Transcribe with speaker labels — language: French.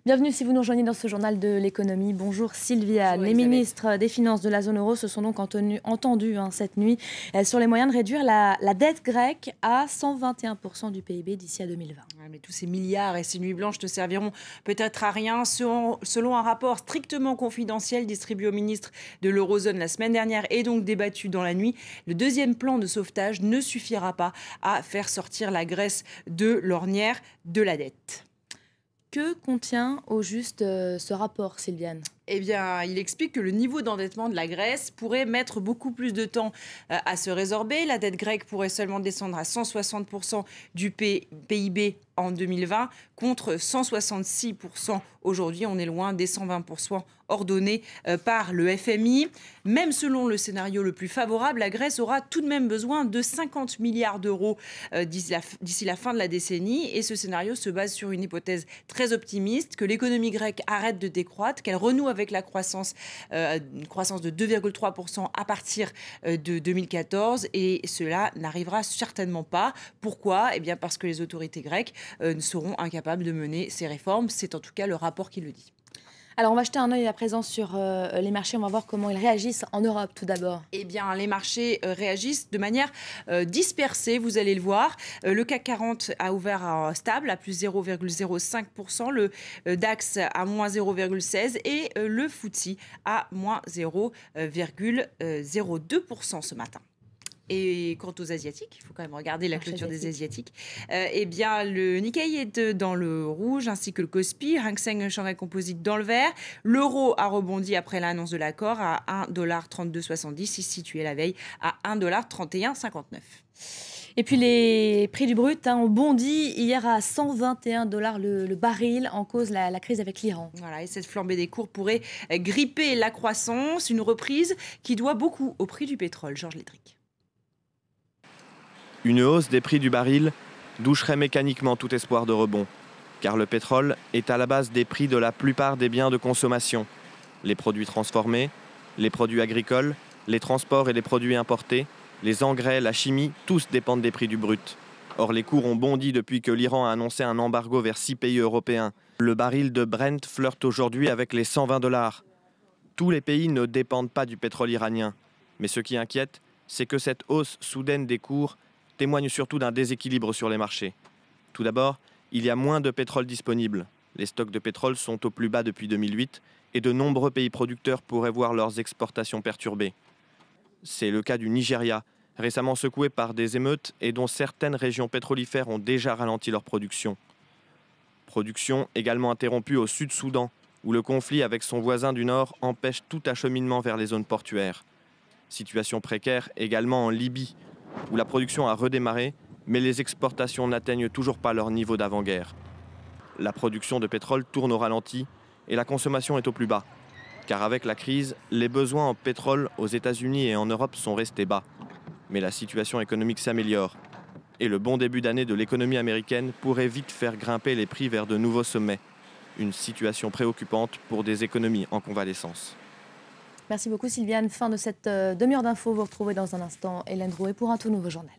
Speaker 1: Bienvenue si vous nous rejoignez dans ce journal de l'économie. Bonjour Sylvia.
Speaker 2: Bonjour,
Speaker 1: les
Speaker 2: Elisabeth.
Speaker 1: ministres des Finances de la zone euro se sont donc entendus cette nuit sur les moyens de réduire la dette grecque à 121% du PIB d'ici à 2020.
Speaker 2: Ouais, mais tous ces milliards et ces nuits blanches ne serviront peut-être à rien. Selon un rapport strictement confidentiel distribué aux ministres de l'eurozone la semaine dernière et donc débattu dans la nuit, le deuxième plan de sauvetage ne suffira pas à faire sortir la Grèce de l'ornière de la dette.
Speaker 1: Que contient au juste ce rapport, Sylviane ?
Speaker 2: Eh bien, il explique que le niveau d'endettement de la Grèce pourrait mettre beaucoup plus de temps à se résorber. La dette grecque pourrait seulement descendre à 160% du PIB en 2020 contre 166% aujourd'hui. On est loin des 120% ordonnés par le FMI. Même selon le scénario le plus favorable, la Grèce aura tout de même besoin de 50 milliards d'euros d'ici la fin de la décennie. Et ce scénario se base sur une hypothèse très optimiste, que l'économie grecque arrête de décroître, qu'elle renoue avec la croissance, une croissance de 2,3% à partir de 2014. Et cela n'arrivera certainement pas. Pourquoi ? Eh bien parce que les autorités grecques seront incapables de mener ces réformes. C'est en tout cas le rapport qui le dit.
Speaker 1: Alors on va jeter un œil à présent sur les marchés. On va voir comment ils réagissent en Europe tout d'abord.
Speaker 2: Eh bien, les marchés réagissent de manière dispersée, vous allez le voir. Le CAC 40 a ouvert stable à plus 0,05%, le DAX à moins 0,16% et le FTSE à moins 0,02% ce matin. Et quant aux Asiatiques, il faut quand même regarder la clôture des Asiatiques. Eh bien, le Nikkei est dans le rouge, ainsi que le Kospi, Hang Seng Shanghai Composite dans le vert. L'euro a rebondi après l'annonce de l'accord à 1,3270. Il se situait la veille à 1,3159 $.
Speaker 1: Et puis les prix du brut ont bondi hier à 121 $ le baril, en cause la crise avec l'Iran.
Speaker 2: Voilà, et cette flambée des cours pourrait gripper la croissance, une reprise qui doit beaucoup au prix du pétrole. Georges Létric.
Speaker 3: Une hausse des prix du baril doucherait mécaniquement tout espoir de rebond, car le pétrole est à la base des prix de la plupart des biens de consommation. Les produits transformés, les produits agricoles, les transports et les produits importés, les engrais, la chimie, tous dépendent des prix du brut. Or, les cours ont bondi depuis que l'Iran a annoncé un embargo vers 6 pays européens. Le baril de Brent flirte aujourd'hui avec les 120 $. Tous les pays ne dépendent pas du pétrole iranien. Mais ce qui inquiète, c'est que cette hausse soudaine des cours témoigne surtout d'un déséquilibre sur les marchés. Tout d'abord, il y a moins de pétrole disponible. Les stocks de pétrole sont au plus bas depuis 2008 et de nombreux pays producteurs pourraient voir leurs exportations perturbées. C'est le cas du Nigeria, récemment secoué par des émeutes et dont certaines régions pétrolifères ont déjà ralenti leur production. Production également interrompue au Sud-Soudan, où le conflit avec son voisin du Nord empêche tout acheminement vers les zones portuaires. Situation précaire également en Libye, où la production a redémarré, mais les exportations n'atteignent toujours pas leur niveau d'avant-guerre. La production de pétrole tourne au ralenti et la consommation est au plus bas. Car avec la crise, les besoins en pétrole aux États-Unis et en Europe sont restés bas. Mais la situation économique s'améliore. Et le bon début d'année de l'économie américaine pourrait vite faire grimper les prix vers de nouveaux sommets. Une situation préoccupante pour des économies en convalescence.
Speaker 1: Merci beaucoup Sylviane. Fin de cette demi-heure d'infos. Vous retrouvez dans un instant Hélène Drouet pour un tout nouveau journal.